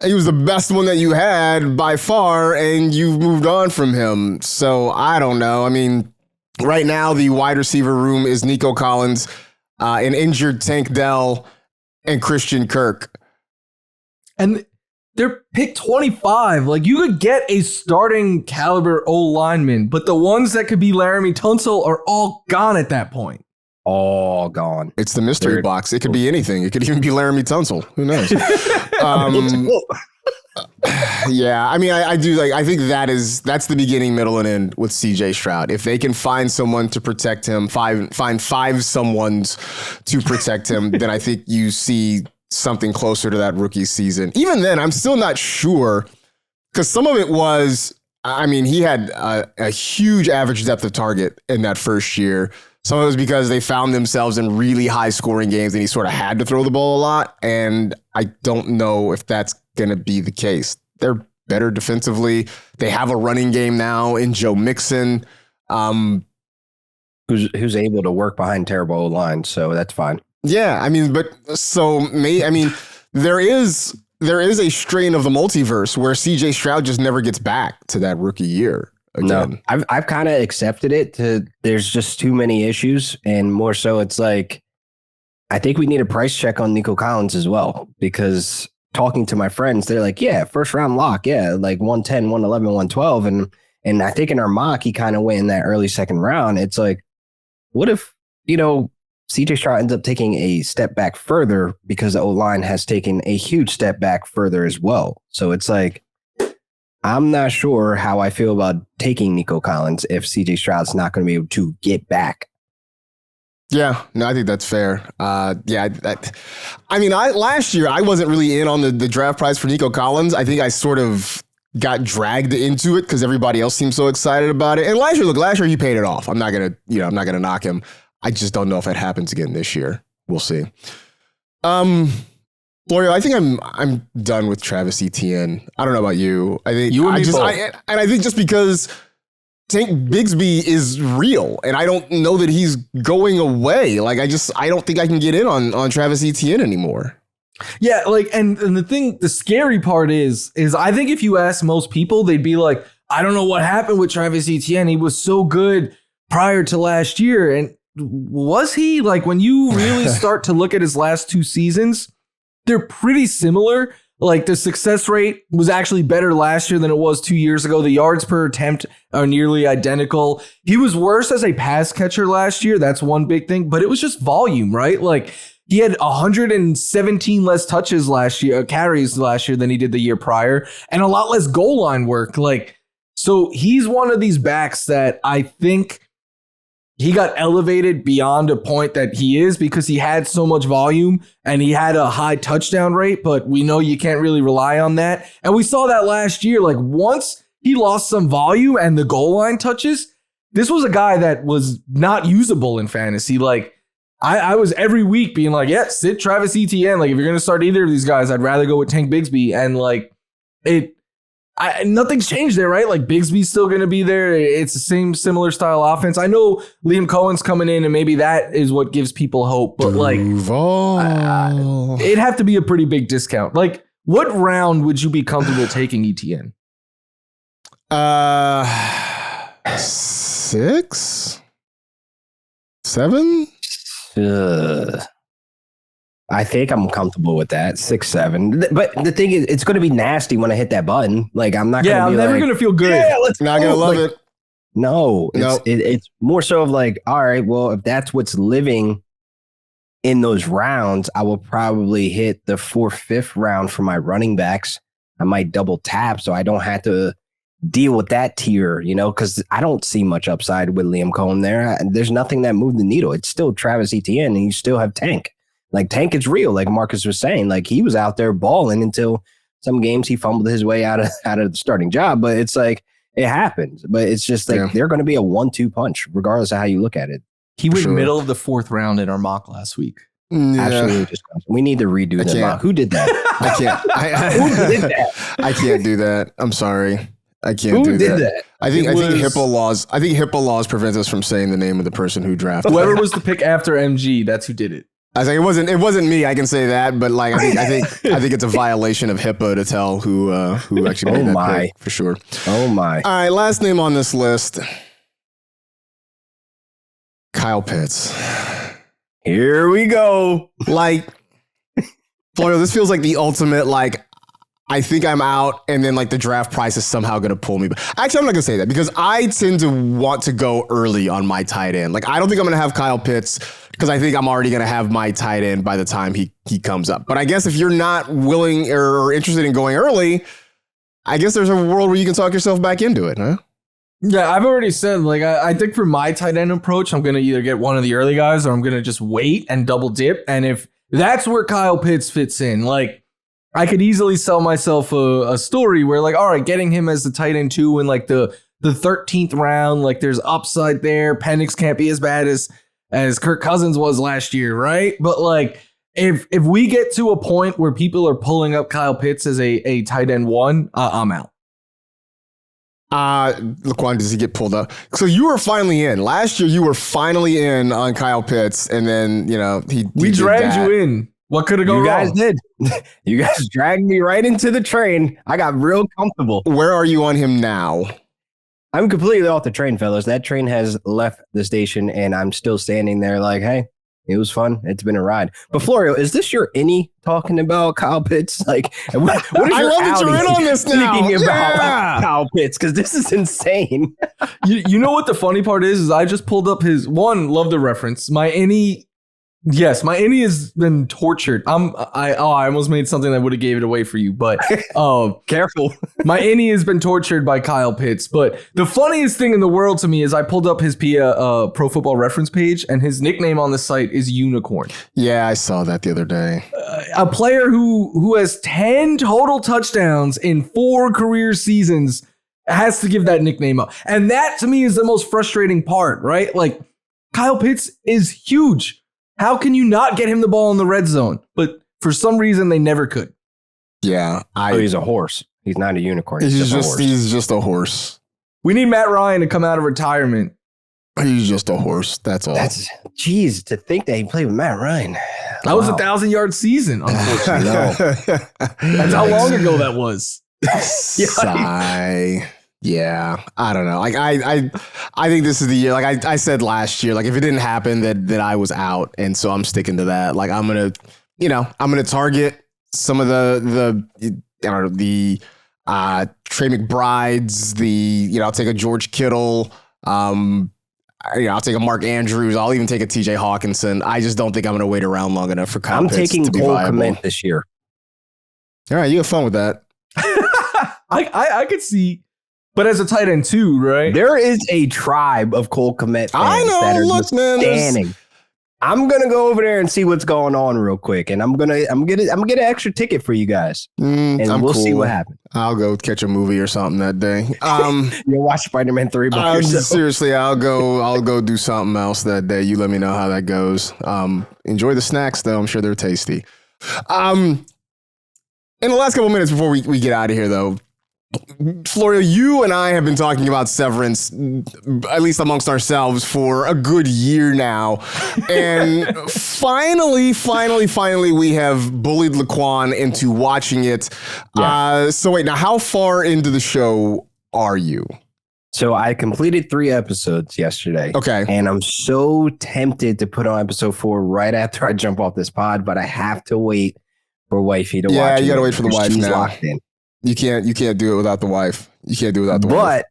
He was the best one that you had by far, and you've moved on from him. So I don't know. I mean, right now the wide receiver room is Nico Collins, an injured Tank Dell, and Christian Kirk. And they're pick 25. Like you could get a starting caliber O lineman, but the ones that could be Laramie Tunsil are all gone at that point. All gone. It's the mystery box. It could be anything. It could even be Laramie Tunsil. Who knows? Yeah, I mean, I do like. I think that's the beginning, middle, and end with CJ Stroud. If they can find someone to protect him, find five someones to protect him, then I think you see something closer to that rookie season. Even then, I'm still not sure because some of it was. I mean, he had a huge average depth of target in that first year. Some of it was because they found themselves in really high scoring games and he sort of had to throw the ball a lot. And I don't know if that's going to be the case. They're better defensively. They have a running game now in Joe Mixon. Who's able to work behind terrible O-line, so that's fine. Yeah, I mean, but so there is a strain of the multiverse where CJ Stroud just never gets back to that rookie year. Again. No, I've kind of accepted it. There's just too many issues, and more so, it's like I think we need a price check on Nico Collins as well. Because talking to my friends, they're like, "Yeah, first round lock, yeah, like 110, 111, 112," and I think in our mock he kind of went in that early second round. It's like, what if CJ Stroud ends up taking a step back further because the O-line has taken a huge step back further as well. So it's like, I'm not sure how I feel about taking Nico Collins if CJ Stroud's not going to be able to get back. Yeah, no, I think that's fair. Last year I wasn't really in on the draft price for Nico Collins. I think I sort of got dragged into it because everybody else seemed so excited about it. And last year he paid it off. I'm not gonna knock him. I just don't know if it happens again this year. We'll see. Florio, I think I'm done with Travis Etienne. I don't know about you. I think you and me both. I think just because Tank Bigsby is real, and I don't know that he's going away. Like I don't think I can get in on Travis Etienne anymore. Yeah, like and the scary part is I think if you ask most people, they'd be like, I don't know what happened with Travis Etienne. He was so good prior to last year, and was he? Like when you really start to look at his last two seasons, they're pretty similar. Like the success rate was actually better last year than it was 2 years ago. The yards per attempt are nearly identical. He was worse as a pass catcher last year. That's one big thing, but it was just volume, right? Like he had 117 less touches last year, carries last year than he did the year prior, and a lot less goal line work. Like, so he's one of these backs that I think he got elevated beyond a point that he is because he had so much volume and he had a high touchdown rate, but we know you can't really rely on that. And we saw that last year. Like once he lost some volume and the goal line touches, this was a guy that was not usable in fantasy. Like I was every week being like, yeah, sit Travis Etienne. Like if you're going to start either of these guys, I'd rather go with Tank Bigsby. And like nothing's changed there, right? Like Bigsby's still going to be there. It's the same similar style offense. I know Liam Cohen's coming in and maybe that is what gives people hope, but like it'd have to be a pretty big discount. Like what round would you be comfortable taking Etienne? 6, 7. I think I'm comfortable with that 6, 7. But the thing is, it's going to be nasty when I hit that button. Like I'm not. Yeah, I'm never going to feel good. Yeah, not going to love it. No, it's more so of like, all right, well, if that's what's living in those rounds, I will probably hit the 4th, 5th round for my running backs. I might double tap so I don't have to deal with that tier, because I don't see much upside with Liam Cohen there. There's nothing that moved the needle. It's still Travis Etienne, and you still have Tank. Like Tank is real, like Marcus was saying. Like he was out there balling until some games he fumbled his way out of the starting job. But it's like it happens. But it's just like they're going to be a 1-2 punch, regardless of how you look at it. He went middle of the 4th round in our mock last week. Yeah. Absolutely disgusting. We need to redo the mock. Who did that? I can't. Who did that? I can't do that. I'm sorry. I can't Who do did that. I think HIPAA laws. I think HIPAA laws prevent us from saying the name of the person who drafted. Whoever was the pick after MG, that's who did it. I think it wasn't me. I can say that, but like I think it's a violation of HIPAA to tell who actually made that pick for sure. Oh my! All right, last name on this list, Kyle Pitts. Here we go. Like, Florio, this feels like the ultimate like. I think I'm out, and then like the draft price is somehow going to pull me. Actually, I'm not going to say that because I tend to want to go early on my tight end. Like I don't think I'm going to have Kyle Pitts because I think I'm already going to have my tight end by the time he comes up. But I guess if you're not willing or interested in going early, I guess there's a world where you can talk yourself back into it, huh? Yeah, I've already said, like, I think for my tight end approach, I'm going to either get one of the early guys or I'm going to just wait and double dip. And if that's where Kyle Pitts fits in, like, I could easily sell myself a story where, like, all right, getting him as the tight end 2 in, like, the 13th round, like, there's upside there. Penix can't be as bad as Kirk Cousins was last year, right? But, like, if we get to a point where people are pulling up Kyle Pitts as a tight end 1, I'm out. Laquan, does he get pulled up? So you were finally in. Last year, you were finally in on Kyle Pitts, and then, we dragged you in. What could have gone wrong? You guys did. You guys dragged me right into the train. I got real comfortable. Where are you on him now? I'm completely off the train, fellas. That train has left the station, and I'm still standing there like, hey, it was fun. It's been a ride. But Florio, is this your innie talking about Kyle Pitts? Like, what is your I love that you're in on this now. Thinking about Kyle Pitts, because this is insane. you know what the funny part is I just pulled up his one. Love the reference. My innie. Yes, my innie has been tortured. I almost made something that would have gave it away for you, but careful. My innie has been tortured by Kyle Pitts. But the funniest thing in the world to me is I pulled up his Pro Football Reference page, and his nickname on the site is Unicorn. Yeah, I saw that the other day. A player who has 10 total touchdowns in 4 career seasons has to give that nickname up, and that to me is the most frustrating part, right? Like Kyle Pitts is huge. How can you not get him the ball in the red zone? But for some reason, they never could. Yeah. He's a horse. He's not a unicorn. He's just a horse. We need Matt Ryan to come out of retirement. He's just a horse. That's all. Geez, to think that he played with Matt Ryan. That was a 1,000-yard season, unfortunately. That's how long ago that was. Sigh. Yeah, I don't know. Like I think this is the year. Like I said last year, like if it didn't happen, that I was out, and so I'm sticking to that. Like I'm gonna target some of the I don't know, the Trey McBrides, I'll take a George Kittle. I'll take a Mark Andrews. I'll even take a TJ Hawkinson. I just don't think I'm going to wait around long enough for Kyle Pitts taking to be Cole viable. Kmet this year. All right, you have fun with that. I could see, but as a tight end too, right? There is a tribe of Cole Kmet fans that are just standing. I'm gonna go over there and see what's going on real quick, and I'm gonna get an extra ticket for you guys, and we'll see what happens. I'll go catch a movie or something that day. You'll watch Spider-Man 3 by yourself. Seriously, I'll go do something else that day. You let me know how that goes. Enjoy the snacks though. I'm sure they're tasty. In the last couple minutes before we get out of here though, Florio, you and I have been talking about Severance, at least amongst ourselves, for a good year now. And finally, we have bullied Laquan into watching it. Yeah. So wait, now how far into the show are you? So I completed 3 episodes yesterday. Okay. And I'm so tempted to put on episode 4 right after I jump off this pod, but I have to wait for wifey to watch it. Yeah, you got to wait for the wife now. Locked in. You can't do it without the wife. You can't do it without the wife. But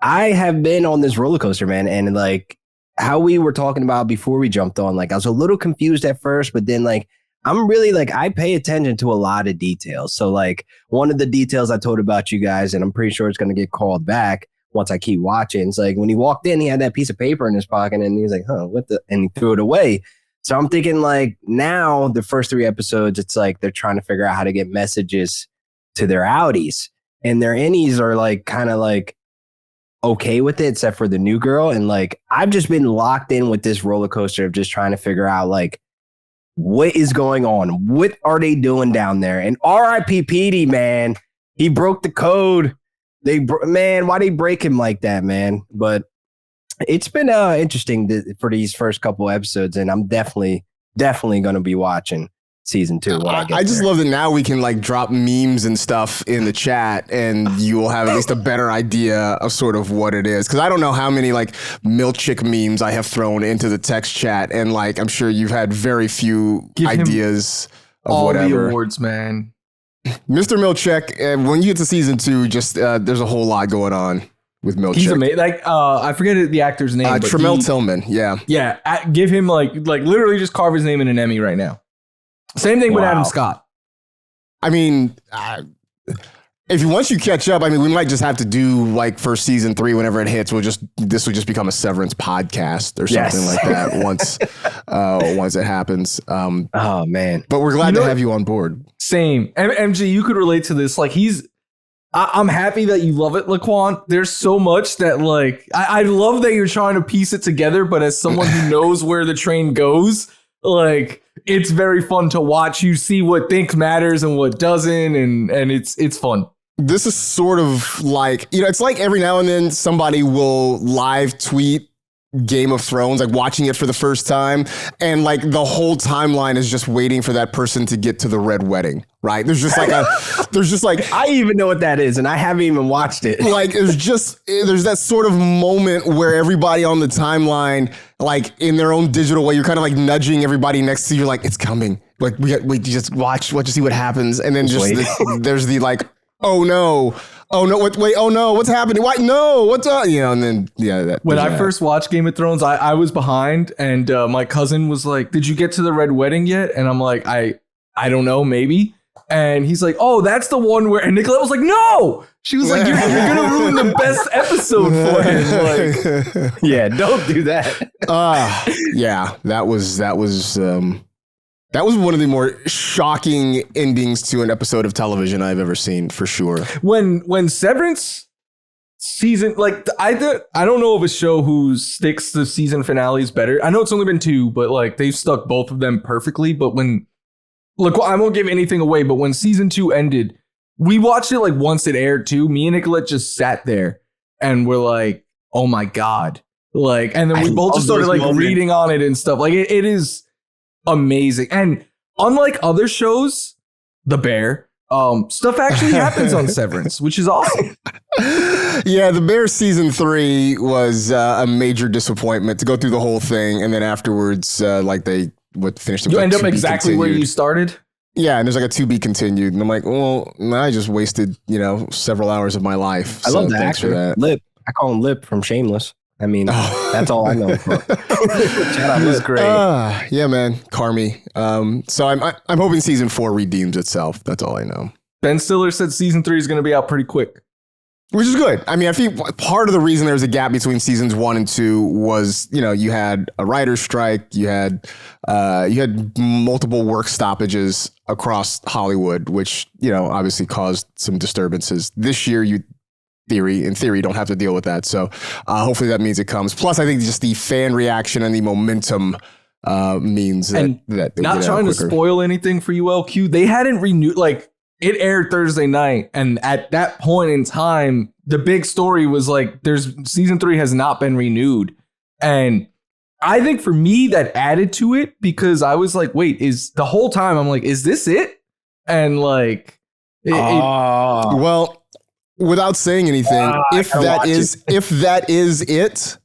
I have been on this roller coaster, man. And like how we were talking about before we jumped on, like I was a little confused at first, but then like I'm really like I pay attention to a lot of details. So like one of the details I told about you guys, and I'm pretty sure it's going to get called back once I keep watching. It's like when he walked in, he had that piece of paper in his pocket and he's like, what the, and he threw it away. So I'm thinking like now the first 3 episodes, it's like they're trying to figure out how to get messages to their outies, and their innies are like kind of like okay with it, except for the new girl. And like I've just been locked in with this roller coaster of just trying to figure out like what is going on, what are they doing down there? And R.I.P. Petey, man, he broke the code. Man, why they break him like that, man? But it's been interesting for these first couple episodes, and I'm definitely going to be watching season 2. I just love that now we can like drop memes and stuff in the chat and you will have at least a better idea of sort of what it is. Cause I don't know how many like Milchick memes I have thrown into the text chat. And like, I'm sure you've had very few ideas of all whatever. The awards, man. Mr. Milchick, when you get to season 2, just there's a whole lot going on with Milchick. He's amazing. Like, I forget the actor's name. Tremel Tillman. Yeah. Yeah. Give him like literally just carve his name in an Emmy right now. Same thing with Adam Scott. I mean, once you catch up, I mean, we might just have to do like for season 3 whenever it hits. This will just become a Severance podcast or something like that once it happens. Oh man! But we're glad to have you on board. Same. MG, you could relate to this. Like I'm happy that you love it, Laquan. There's so much that like I love that you're trying to piece it together. But as someone who knows where the train goes, like. It's very fun to watch you see what thinks matters and what doesn't, and it's fun. This is sort of like, it's like every now and then somebody will live tweet Game of Thrones, like watching it for the first time, and like the whole timeline is just waiting for that person to get to the red wedding, right? There's just like I even know what that is, and I haven't even watched it. Like there's that sort of moment where everybody on the timeline, like in their own digital way, you're kind of like nudging everybody next to you, like it's coming. Like wait, just watch to see what happens, and then there's the like, oh no, wait, oh no, what's happening? Why? No, what's up? And then, when I first watched Game of Thrones, I was behind, and my cousin was like, did you get to the red wedding yet? And I'm like, I don't know, maybe. And he's like, oh, that's the one where, and Nicolette was like, no. She was like, you're going to ruin the best episode for him. Like, yeah, don't do that. Yeah, that was one of the more shocking endings to an episode of television I've ever seen, for sure. When Severance season, like I don't know of a show who sticks the season finales better. I know it's only been 2, but like they've stuck both of them perfectly. But look, I won't give anything away, but when season 2 ended, we watched it like once it aired too. Me and Nicolette just sat there and we're like, oh my God. Like, and then we both just started like reading on it and stuff. Like it is amazing. And unlike other shows, The Bear, stuff actually happens on Severance, which is awesome. Yeah, The Bear season 3 was a major disappointment to go through the whole thing. And then afterwards, like they would finish. You end up exactly where you started. Yeah, and there's like a to be continued, and I'm like, well, I just wasted several hours of my life. I love the thanks actor. for that. Lip. I call him Lip from Shameless. I mean, that's all I know. That was great. Yeah, man, Carmi. So I'm hoping season 4 redeems itself. That's all I know. Ben Stiller said season 3 is going to be out pretty quick. Which is good. I mean, I think part of the reason there was a gap between seasons 1 and 2 was, you had a writer's strike, you had multiple work stoppages across Hollywood, which, obviously caused some disturbances. This year, in theory, don't have to deal with that. So hopefully that means it comes. Plus, I think just the fan reaction and the momentum means that not trying to spoil anything for you, LQ. They hadn't renewed, like, it aired Thursday night, and at that point in time, the big story was like, season 3 has not been renewed. And I think for me, that added to it because I was like, wait, the whole time I'm like, is this it? And like, well, without saying anything, if that is it,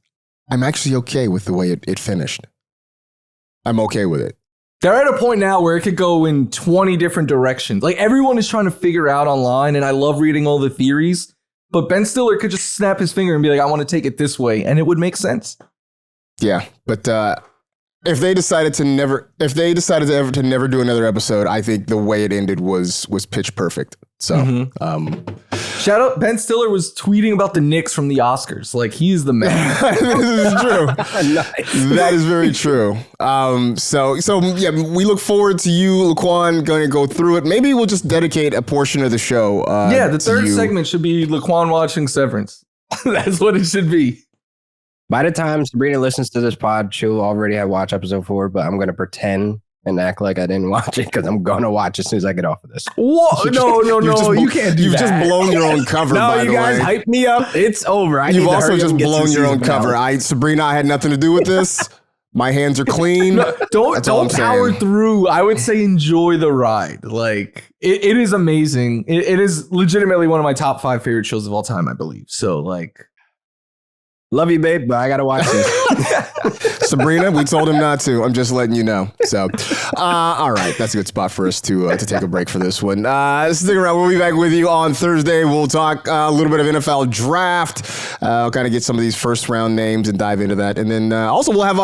I'm actually okay with the way it finished. I'm okay with it. They're at a point now where it could go in 20 different directions. Like everyone is trying to figure out online, and I love reading all the theories, but Ben Stiller could just snap his finger and be like, I want to take it this way, and it would make sense. Yeah, but if they decided to never do another episode, I think the way it ended was pitch perfect. So, shout out, Ben Stiller was tweeting about the Knicks from the Oscars. Like, he's the man. This is true. Nice. That is very true. So yeah, we look forward to you, Laquan, going to go through it. Maybe we'll just dedicate a portion of the show. The third segment should be Laquan watching Severance. That's what it should be. By the time Sabrina listens to this pod, she'll already have watched episode 4, but I'm going to pretend and act like I didn't watch it because I'm going to watch as soon as I get off of this. Whoa, no, you can't do that. You've just blown your own cover, by the way. No, you guys hype me up. It's over. You've also just blown your own cover. Sabrina, I had nothing to do with this. My hands are clean. Don't power through. I would say enjoy the ride. Like, it is amazing. It is legitimately one of my top 5 favorite shows of all time, I believe. So, like... Love you, babe, but I got to watch this. Sabrina, we told him not to. I'm just letting you know. So, all right. That's a good spot for us to take a break for this one. Stick around. We'll be back with you on Thursday. We'll talk a little bit of NFL draft. I'll kind of get some of these first round names and dive into that. And then also we'll have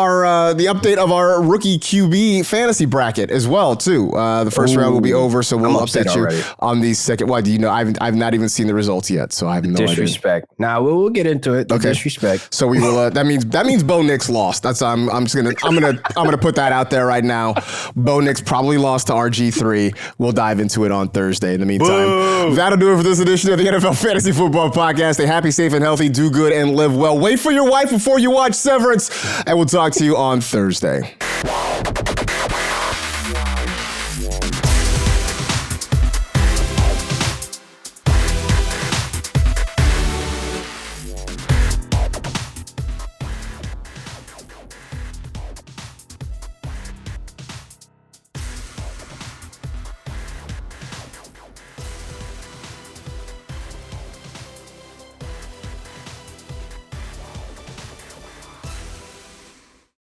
the update of our rookie QB fantasy bracket as well, too. The first round will be over, so we'll update you on the second. Why do you know? I've not even seen the results yet, so I have no idea. Disrespect. Nah, we'll get into it. Okay. Disrespect. So we will. That means Bo Nix lost. That's I'm gonna put that out there right now. Bo Nix probably lost to RG3. We'll dive into it on Thursday. In the meantime, that'll do it for this edition of the NFL Fantasy Football Podcast. Stay happy, safe, and healthy. Do good and live well. Wait for your wife before you watch Severance, and we'll talk to you on Thursday.